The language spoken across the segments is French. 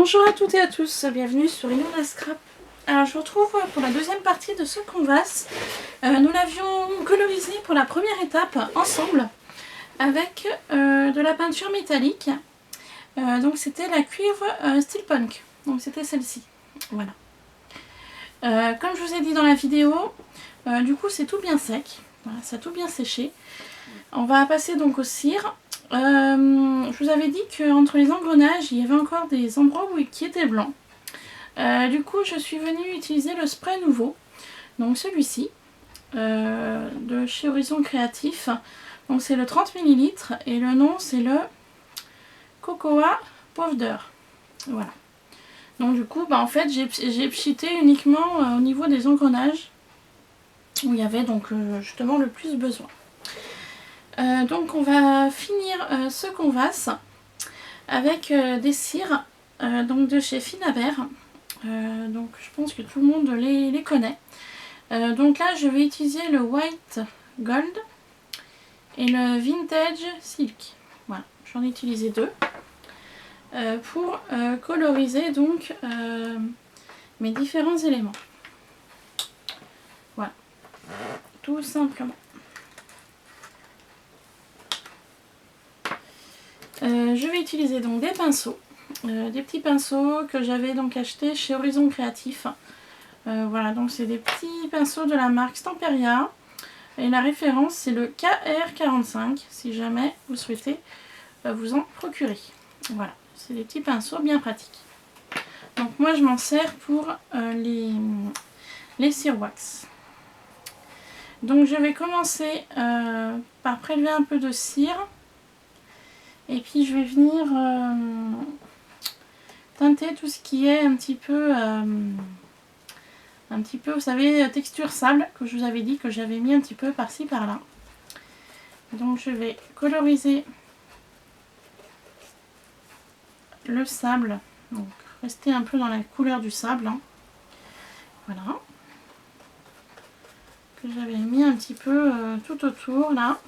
Bonjour à toutes et à tous, bienvenue sur Inona Scrap. Alors je vous retrouve pour la deuxième partie de ce canvas. Nous l'avions colorisé pour la première étape ensemble avec de la peinture métallique. Donc c'était la cuivre Steelpunk, donc c'était celle-ci. Voilà. Comme je vous ai dit dans la vidéo, du coup c'est tout bien sec, voilà, ça a tout bien séché. On va passer donc au cire. Je vous avais dit qu'entre les engrenages, il y avait encore des endroits qui étaient blancs. Du coup, je suis venue utiliser le spray nouveau, donc celui-ci, de chez Horizon Créatif. Donc c'est le 30 ml et le nom c'est le Cocoa Powder. Voilà. Donc du coup, en fait, j'ai pchité uniquement au niveau des engrenages, où il y avait donc justement le plus besoin. Donc on va finir ce canvas avec des cires donc de chez Finaber. Donc je pense que tout le monde les connaît. Donc là je vais utiliser le White Gold et le Vintage Silk. Voilà, j'en ai utilisé deux pour coloriser donc mes différents éléments. Voilà, tout simplement. Je vais utiliser donc des pinceaux, des petits pinceaux que j'avais donc acheté chez Horizon Créatif. Voilà, donc c'est des petits pinceaux de la marque Stamperia et la référence c'est le KR45 si jamais vous souhaitez vous en procurer. Voilà, c'est des petits pinceaux bien pratiques. Donc moi je m'en sers pour les cire wax. Donc je vais commencer par prélever un peu de cire. Et puis je vais venir teinter tout ce qui est un petit peu, vous savez, texture sable, que je vous avais dit que j'avais mis un petit peu par-ci par-là. Donc je vais coloriser le sable, donc rester un peu dans la couleur du sable. Hein. Voilà. Que j'avais mis un petit peu tout autour là.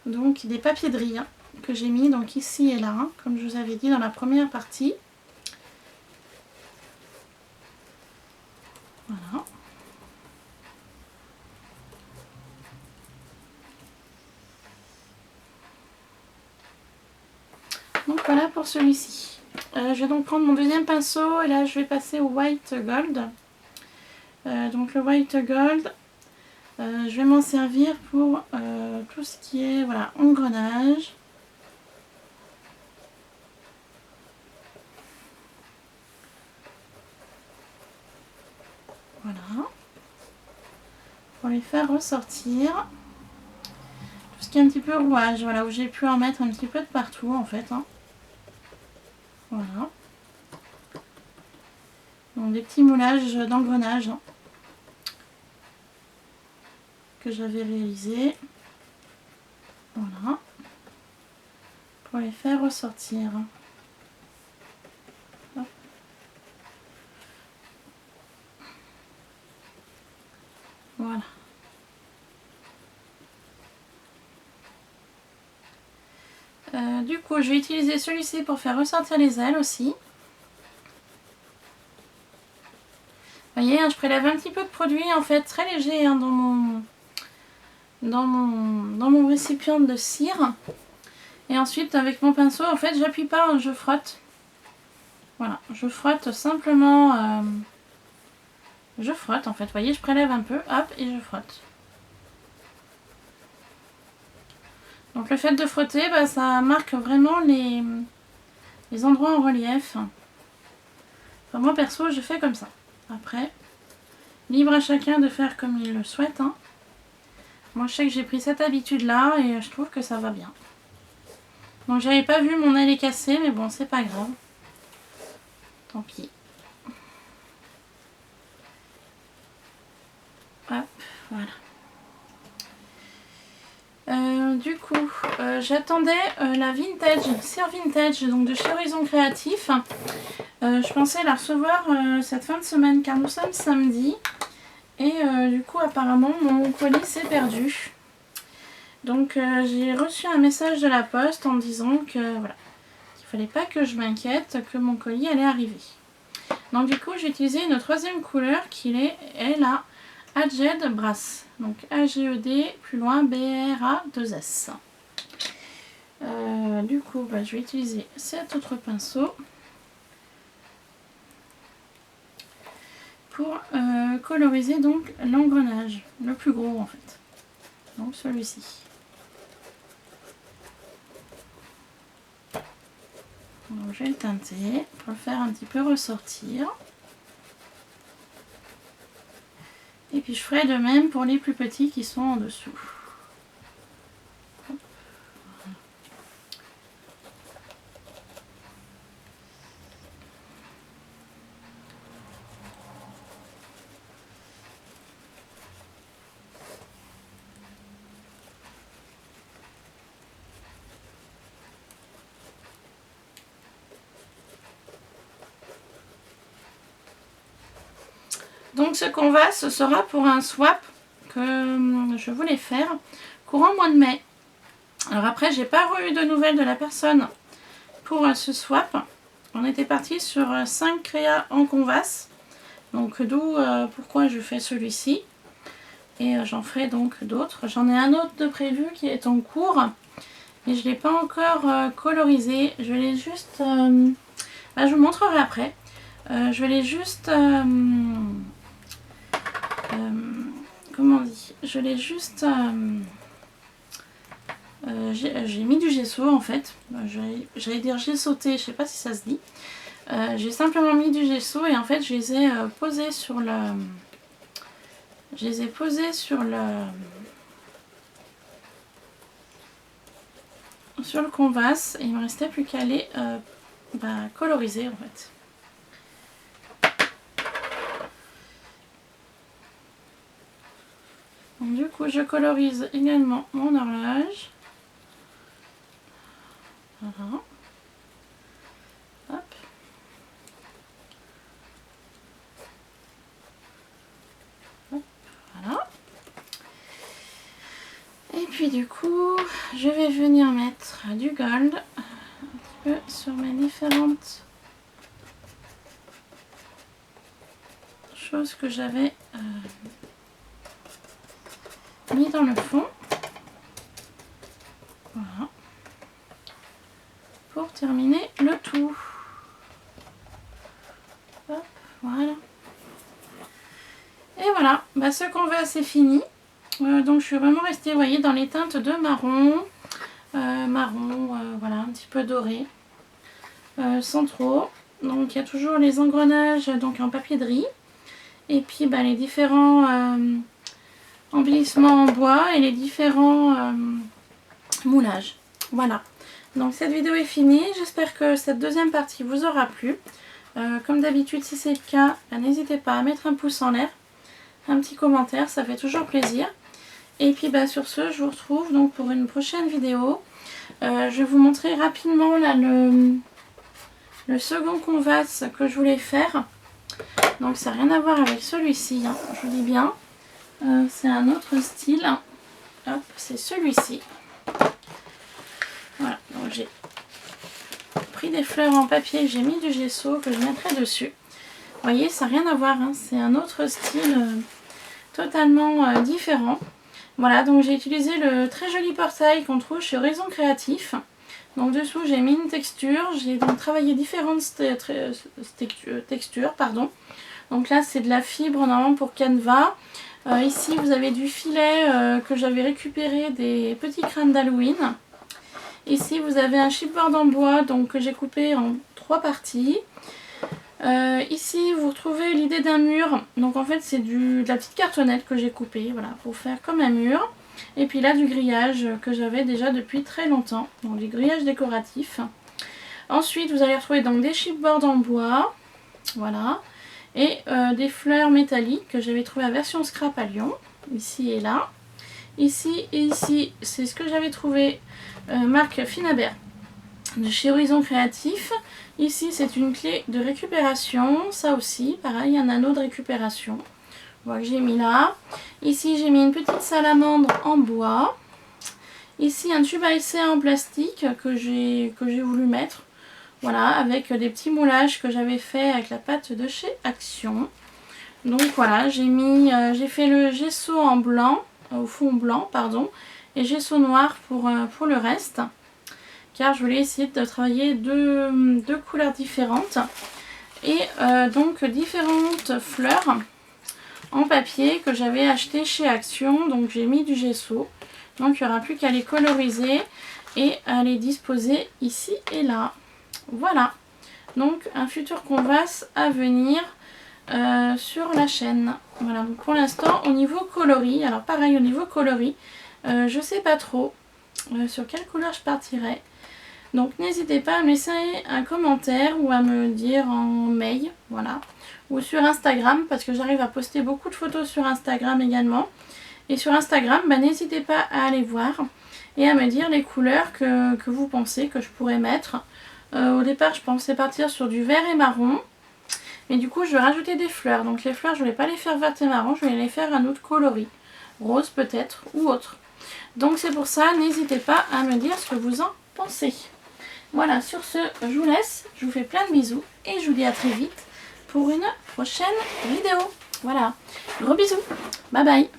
Donc des papiers de riz que j'ai mis donc ici et là, hein, comme je vous avais dit dans la première partie. Voilà. Donc voilà pour celui-ci. Je vais donc prendre mon deuxième pinceau et là je vais passer au White Gold. Donc le White Gold, je vais m'en servir pour tout ce qui est voilà, engrenage. Voilà. Pour les faire ressortir. Tout ce qui est un petit peu rouage, voilà, où j'ai pu en mettre un petit peu de partout en fait. Hein. Voilà. Donc des petits moulages d'engrenage hein, que j'avais réalisé. Voilà. Pour les faire ressortir. Hop. Voilà. Du coup, je vais utiliser celui-ci pour faire ressortir les ailes aussi. Vous voyez, hein, je prélève un petit peu de produit en fait très léger hein, dans mon récipient de cire. Et ensuite, avec mon pinceau, en fait, j'appuie pas, je frotte. Voilà, je frotte simplement. Je frotte en fait. Vous voyez, je prélève un peu, hop, et je frotte. Donc le fait de frotter, bah, ça marque vraiment les endroits en relief. Enfin, moi perso, je fais comme ça. Après, libre à chacun de faire comme il le souhaite. Hein. Moi, je sais que j'ai pris cette habitude-là et je trouve que ça va bien. Donc, j'avais pas vu mon aile est cassée, mais bon, c'est pas grave. Tant pis. Hop, voilà. Du coup, j'attendais la vintage, cire vintage donc de chez Horizon Créatif. Je pensais la recevoir cette fin de semaine car nous sommes samedi Et du coup apparemment mon colis s'est perdu. Donc j'ai reçu un message de la poste en me disant que voilà, qu'il fallait pas que je m'inquiète, que mon colis allait arriver. Donc du coup j'ai utilisé une troisième couleur qui est la Aged Brass. Donc AGED plus loin BRA2S. Du coup je vais utiliser cet autre pinceau pour coloriser donc l'engrenage, le plus gros en fait. Donc celui-ci. Donc je vais le teinter pour le faire un petit peu ressortir. Et puis je ferai de même pour les plus petits qui sont en dessous. Donc ce canvas, ce sera pour un swap que je voulais faire courant mois de mai. Alors après, j'ai pas eu de nouvelles de la personne pour ce swap. On était parti sur 5 créas en canvas. Donc d'où pourquoi je fais celui-ci. Et j'en ferai donc d'autres. J'en ai un autre de prévu qui est en cours. Mais je ne l'ai pas encore colorisé. Je vais les juste... je vous montrerai après. Je vais les juste... comment on dit? Je l'ai juste... j'ai mis du gesso en fait. J'allais dire gessoté, je sais pas si ça se dit. J'ai simplement mis du gesso et en fait je les ai posés sur le... Je les ai posés sur le canvas et il me restait plus qu'à les coloriser en fait. Donc, du coup je colorise également mon horloge. Voilà. Hop. Hop. Voilà. Et puis du coup je vais venir mettre du gold un petit peu sur mes différentes choses que j'avais mis dans le fond. Voilà. Pour terminer le tout. Hop, voilà. Et voilà, ce canvas c'est fini. Donc je suis vraiment restée, vous voyez, dans les teintes de marron. Voilà, un petit peu doré. Sans trop. Donc il y a toujours les engrenages donc en papier de riz. Et puis les différents embellissements en bois et les différents moulages. Voilà. Donc cette vidéo est finie. J'espère que cette deuxième partie vous aura plu. Comme d'habitude, si c'est le cas, n'hésitez pas à mettre un pouce en l'air. Un petit commentaire, ça fait toujours plaisir. Et puis sur ce, je vous retrouve donc pour une prochaine vidéo. Je vais vous montrer rapidement là le second canvas que je voulais faire. Donc ça n'a rien à voir avec celui-ci, hein, je vous dis bien. C'est un autre style. Hop, c'est celui-ci. Voilà, donc j'ai pris des fleurs en papier, j'ai mis du gesso que je mettrai dessus. Vous voyez, ça n'a rien à voir, hein, c'est un autre style totalement différent. Voilà, donc j'ai utilisé le très joli portail qu'on trouve chez Horizon Créatif. Donc dessous j'ai mis une texture, j'ai donc travaillé différentes textures, pardon. Donc là c'est de la fibre normalement pour canevas. Ici vous avez du filet que j'avais récupéré des petits crânes d'Halloween. Ici vous avez un chipboard en bois donc que j'ai coupé en 3 parties. Ici vous retrouvez l'idée d'un mur, donc en fait c'est de la petite cartonnette que j'ai coupée, voilà, pour faire comme un mur. Et puis là du grillage que j'avais déjà depuis très longtemps, donc du grillage décoratif. Ensuite vous allez retrouver donc des chipboards en bois, voilà, et des fleurs métalliques que j'avais trouvé à version scrap à Lyon, ici et là. Ici et ici c'est ce que j'avais trouvé marque Finabert de chez Horizon Créatif. Ici c'est une clé de récupération, ça aussi pareil, un anneau de récupération. Voilà, que j'ai mis là. Ici, j'ai mis une petite salamandre en bois. Ici, un tube à essai en plastique que j'ai voulu mettre. Voilà, avec des petits moulages que j'avais fait avec la pâte de chez Action. Donc voilà, j'ai fait le gesso en blanc, au fond blanc, pardon, et gesso noir pour le reste. Car je voulais essayer de travailler deux couleurs différentes. Et donc différentes fleurs en papier que j'avais acheté chez Action. Donc j'ai mis du gesso. Donc il n'y aura plus qu'à les coloriser et à les disposer ici et là. Voilà. Donc un futur canvas à venir sur la chaîne. Voilà. Donc pour l'instant au niveau coloris, alors pareil au niveau coloris, je sais pas trop sur quelle couleur je partirai. Donc n'hésitez pas à me laisser un commentaire ou à me dire en mail, voilà, ou sur Instagram, parce que j'arrive à poster beaucoup de photos sur Instagram également. Et sur Instagram, bah, n'hésitez pas à aller voir et à me dire les couleurs que vous pensez que je pourrais mettre. Au départ, je pensais partir sur du vert et marron, mais du coup, je vais rajouter des fleurs. Donc les fleurs, je ne vais pas les faire vertes et marron, je vais les faire un autre coloris, rose peut-être ou autre. Donc c'est pour ça, n'hésitez pas à me dire ce que vous en pensez. Voilà, sur ce, je vous laisse, je vous fais plein de bisous et je vous dis à très vite pour une prochaine vidéo. Voilà, gros bisous, bye bye.